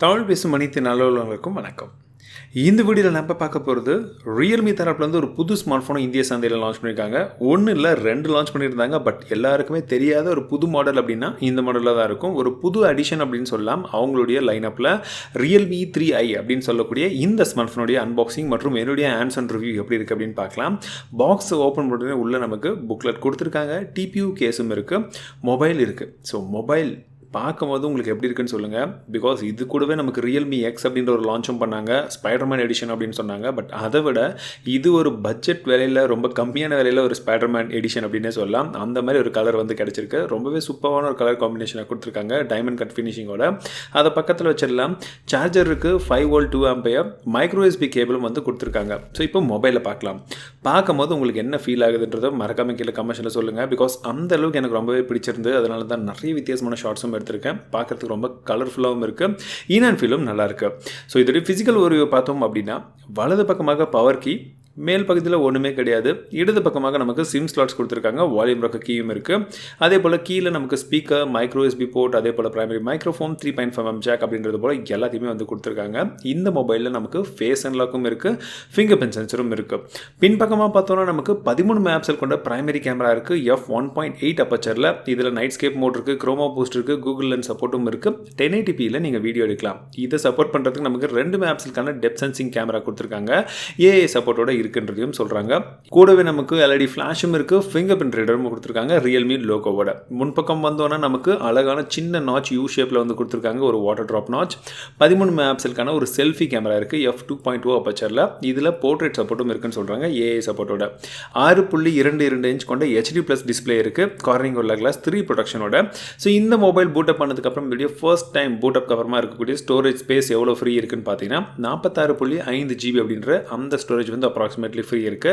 தமிழ் பேசும் அனைத்து நல்லவர்களுக்கும் வணக்கம். இந்த வீடியோவில் நம்ம பார்க்க போகிறது Realme தரப்புலேருந்து ஒரு புது ஸ்மார்ட் ஃபோனை இந்திய சந்தையில் லான்ச் பண்ணியிருக்காங்க. ஒன்று இல்லை 2 லான்ச் பண்ணியிருந்தாங்க. பட் எல்லாருக்குமே தெரியாத ஒரு புது மாடல் அப்படின்னா இந்த மாடலில் தான் இருக்கும். ஒரு புது அடிஷன் அப்படின்னு சொல்லலாம். அவங்களுடைய லைனப்பில் Realme 3i அப்படின்னு சொல்லக்கூடிய இந்த ஸ்மார்ட் ஃபோனுடைய அன்பாக்சிங் மற்றும் என்னுடைய ஹேண்ட்ஸ் அண்ட் ரிவ்யூ எப்படி இருக்குது அப்படின்னு பார்க்கலாம். பாக்ஸ் ஓப்பன் பண்ணுறது உள்ளே நமக்கு புக்லெட் கொடுத்துருக்காங்க. டிபியூ கேஸும் இருக்குது, மொபைல் இருக்குது. ஸோ மொபைல் பார்க்கும்போது உங்களுக்கு எப்படி இருக்குன்னு சொல்லுங்கள். பிகாஸ் இது கூடவே நமக்கு Realme X அப்படின்ற ஒரு லான்ச்சும் பண்ணாங்க, ஸ்பைடர்மேன் எடிஷன் அப்படின்னு சொன்னாங்க. பட் அதை விட இது ஒரு பட்ஜெட் விலையில் ரொம்ப கம்மியான விலையில் ஒரு ஸ்பைடர்மேன் எடிஷன் அப்படின்னே சொல்லலாம். அந்த மாதிரி ஒரு கலர் வந்து கிடச்சிருக்கு. ரொம்பவே சூப்பரான ஒரு கலர் காம்பினேஷனை கொடுத்துருக்காங்க, டைமண்ட் கட் ஃபினிஷிங்கோட. அதை பக்கத்தில் வச்சிடலாம். சார்ஜர் இருக்குது, 5V 2A, மைக்ரோ USB கேபிளும் வந்து கொடுத்துருக்காங்க. ஸோ இப்போ மொபைலில் பார்க்கலாம். பார்க்கும்போது உங்களுக்கு என்ன ஃபீல் ஆகுதுன்றதை மறக்காமல் கீழே கமெண்ட்ஸில் சொல்லுங்கள். பிகாஸ் அந்த அளவுக்கு எனக்கு ரொம்பவே பிடிச்சிருந்து. அதனால தான் நிறைய வித்தியாசமான ஷார்ட்ஸும் எடுத்திருக்கேன். பார்க்கறதுக்கு ரொம்ப கலர்ஃபுல்லாகவும் இருக்குது, இன் அண்ட் ஃபீலும் நல்லா இருக்குது. ஸோ இதோடைய ஃபிசிக்கல் ஓரியை பார்த்தோம் அப்படின்னா வலது பக்கமாக பவர் கீ, மேல் பக்கத்தில் ஒன்றுமே கிடையாது. இடது பக்கமாக நமக்கு சிம் ஸ்லாட்ஸ் கொடுத்துருக்காங்க, வால்யூம் ராக்க கீயும் இருக்குது. அதே போல் கீழே நமக்கு ஸ்பீக்கர், மைக்ரோ USB போர்ட், அதே போல் பிரைமரி மைக்ரோஃபோன், 3.5mm ஜாக் அப்படின்றது போல் எல்லாத்தையுமே வந்து கொடுத்துருக்காங்க. இந்த மொபைலில் நமக்கு ஃபேஸ் அன்லாக்கும் இருக்குது, ஃபிங்கர் பிரிண்ட் சென்சரும் இருக்குது. பின்பக்கமாக பார்த்தோன்னா நமக்கு 13 மெகாபிக்சல் கொண்ட பிரைமரி கேமரா இருக்குது, f1.8 அப்பச்சரில். இதில் நைட் ஸ்கேப் மோட் இருக்குது, குரோமா பூஸ்ட் இருக்குது, கூகுள் லென்ஸ் சப்போர்ட்டும் இருக்குது. 1080pயில் நீங்கள் வீடியோ எடுக்கலாம். இதை சப்போர்ட் பண்ணுறதுக்கு நமக்கு 2 மெகாபிக்சலுக்கான டெப்த் சென்சிங் கேமரா கொடுத்துருக்காங்க, AI சப்போர்ட்டோட இருக்குன்றதையும் சொல்றாங்க. கூடவே நமக்கு LED ஃபிளாஷும் இருக்கு, ஃபிங்கர் பிரிண்ட் ரீடரும் கொடுத்துருக்காங்க Realme லோகோவோட. முன்பக்கம் வந்தோன்னா நமக்கு அழகான சின்ன நாச் யூ ஷேப்ல வந்து கொடுத்துருக்காங்க, ஒரு வாட்டர் ட்ராப் நாச். 13 மெகாபிக்சலுக்கான ஒரு செல்ஃபி கேமரா இருக்கு, f2.0 அப்பச்சர்ல. இதுல போர்ட்ரேட் சப்போர்ட்டும் இருக்குன்னு சொல்றாங்க, AI சப்போர்ட்டோட. 6.22 இன்ச் கொண்ட HD+ டிஸ்பிளே இருக்கு, கார்னிங் ஒரு கிளாஸ் 3 ப்ரொடெக்ஷனோட. ஸோ இந்த மொபைல் பூட் அப் பண்ணதுக்கு அப்புறம் வீடியோ ஃபர்ஸ்ட் டைம் பூட் அப் அப்புறமா இருக்கக்கூடிய ஸ்டோரேஜ் ஸ்பேஸ் எவ்வளோ ஃப்ரீ இருக்குன்னு பார்த்தீங்கன்னா 46.5 GB அப்படின்ற அந்த ஸ்டோரேஜ் வந்து அப்ராக்சிமேட்லி ஃப்ரீ இருக்கு.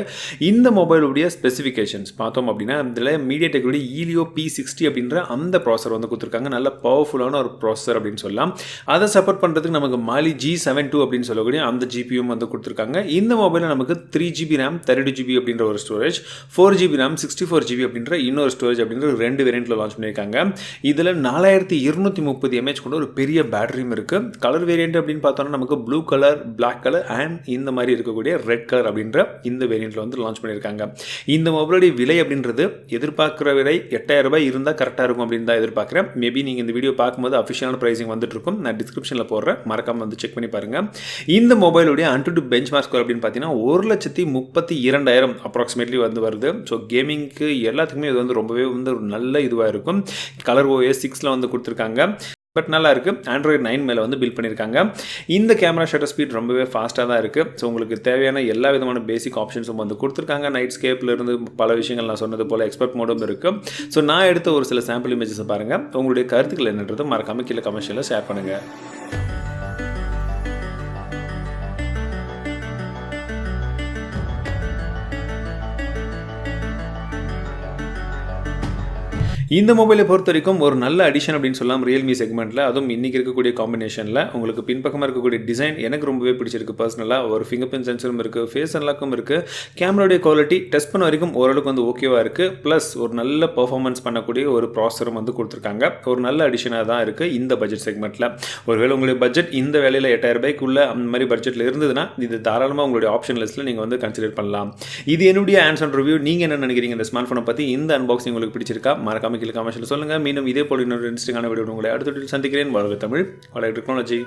இந்த மொபைலுடைய ஸ்பெசிஃபிகேஷன்ஸ் பார்த்தோம் அப்படின்னா இதில் MediaTek Helio P60 அப்படின்ற அந்த ப்ராசர் வந்து கொடுத்துருக்காங்க. நல்ல பவர்ஃபுல்லான ஒரு ப்ராசர் அப்படின்னு சொல்லலாம். அதை சப்போர்ட் பண்ணுறதுக்கு நமக்கு Mali G72 அப்படின்னு சொல்லக்கூடிய அந்த GPU வந்து கொடுத்துருக்காங்க. இந்த மொபைலில் நமக்கு 3GB RAM 32GB அப்படின்ற ஒரு ஸ்டோரேஜ், 4GB RAM 64GB அப்படின்ற இன்னொரு ஸ்டோரேஜ் அப்படின்ற 2 வேரியண்ட்டில் லான்ச் பண்ணியிருக்காங்க. இதில் 4230 mAh கொண்ட ஒரு பெரிய பேட்டரியும் இருக்குது. கலர் வேரியண்ட் அப்படின்னு பார்த்தோம்னா நமக்கு blue colour, black colour and இந்த மாதிரி இருக்கக்கூடிய ரெட் கலர் அப்படின்ற இந்த வேரியண்ட்டில் வந்து லான்ச் பண்ணியிருக்காங்க. இந்த மொபைலுடைய விலை அப்படின்றது எதிர்பார்க்குற விலை 8000 ரூபாய் இருந்தால் கரெக்டாக இருக்கும் அப்படின்னு தான் எதிர்பார்க்குறேன். மேபி நீங்கள் இந்த வீடியோ பார்க்கும்போது அஃபிஷியலான ப்ரைஸிங் வந்துட்டு இருக்கும், நான் டிஸ்கிரிப்ஷனில் போடுறேன், மறக்காமல் வந்து செக் பண்ணி பாருங்கள். இந்த மொபைலுடைய AnTuTu பெஞ்ச்மார்க் ஸ்கோர் அப்படின்னு பார்த்தீங்கன்னா 1,32,200 அப்ராக்சிமேட்லி வந்து வருது. ஸோ கேமிங்க்கு எல்லாத்துக்குமே இது வந்து ரொம்பவே வந்து ஒரு நல்ல இதுவாக இருக்கும். கலர் OS 6 வந்து கொடுத்துருக்காங்க. பட் நல்லா இருக்குது. Android 9 மேலே வந்து பில்ட் பண்ணியிருக்காங்க. இந்த கேமரா ஷட்டர் ஸ்பீட் ரொம்பவே ஃபாஸ்ட்டாக தான் இருக்குது. ஸோ உங்களுக்கு தேவையான எல்லா விதமான பேசிக் ஆப்ஷன்ஸும் வந்து கொடுத்துருக்காங்க. நைட் ஸ்கேப்பில் இருந்து பல விஷயங்கள் நான் சொன்னது போல் எக்ஸ்பர்ட் மோடும் இருக்குது. ஸோ நான் எடுத்த ஒரு சில சாம்பிள் இமேஜஸை பாருங்கள். உங்களுடைய கருத்துக்கள் என்னன்றது மறக்காமல் கீழே கமெண்ட்ஸில் ஷேர் பண்ணுங்கள். இந்த மொபைலை பொறுத்த வரைக்கும் ஒரு நல்ல அடிஷன் அப்படின்னு சொல்லலாம் Realme செக்மெண்ட்டில். அதுவும் இன்றைக்கி இருக்கக்கூடிய காம்பினேஷனில் உங்களுக்கு பின்பக்கமாக இருக்கக்கூடிய டிசைன் எனக்கு ரொம்பவே பிடிச்சிருக்கு பர்சனலாக. ஒரு ஃபிங்கர் பிரிண்ட் சென்சரும் இருக்குது, ஃபேஸ் அன்லாக்கும் இருக்குது. கேமராவுடைய குவாலிட்டி டெஸ்ட் பண்ண வரைக்கும் ஓரளவுக்கு வந்து ஓகேவாக இருக்குது. ப்ளஸ் ஒரு நல்ல பர்ஃபார்மன்ஸ் பண்ணக்கூடிய ஒரு ப்ராசரும் வந்து கொடுத்துருக்காங்க. ஒரு நல்ல அடிஷனாக தான் இருக்குது இந்த பட்ஜெட் செக்மெண்ட்டில். ஒருவேளை உங்களுடைய பட்ஜெட் இந்த வேலையில் 8000 ரூபாய்க்குள்ளே அந்த மாதிரி பட்ஜெட்டில் இருந்ததுன்னா இது தாராளமாக உங்களுடைய ஆப்ஷன் லிஸ்ட்டில் நீங்கள் வந்து கன்சிடர் பண்ணலாம். இது என்னுடைய ஹேண்ட்ஸ் ஆன் ரிவ்யூ. நீங்கள் என்ன நினைக்கிறீங்க இந்த ஸ்மார்ட் ஃபோனை பற்றி? இந்த அன்பாக்சிங் உங்களுக்கு பிடிச்சிருக்கா? மறக்காம கமெண்ட்ஸில் சொல்லுங்கள். மீண்டும் இதே போல இன்னொரு இன்ட்ரெஸ்டிங்கான வீடியோ உங்களை அடுத்த வீடியோவில் சந்திக்கிறேன். வாழ்க தமிழ், வளர்க டெக்னாலஜி.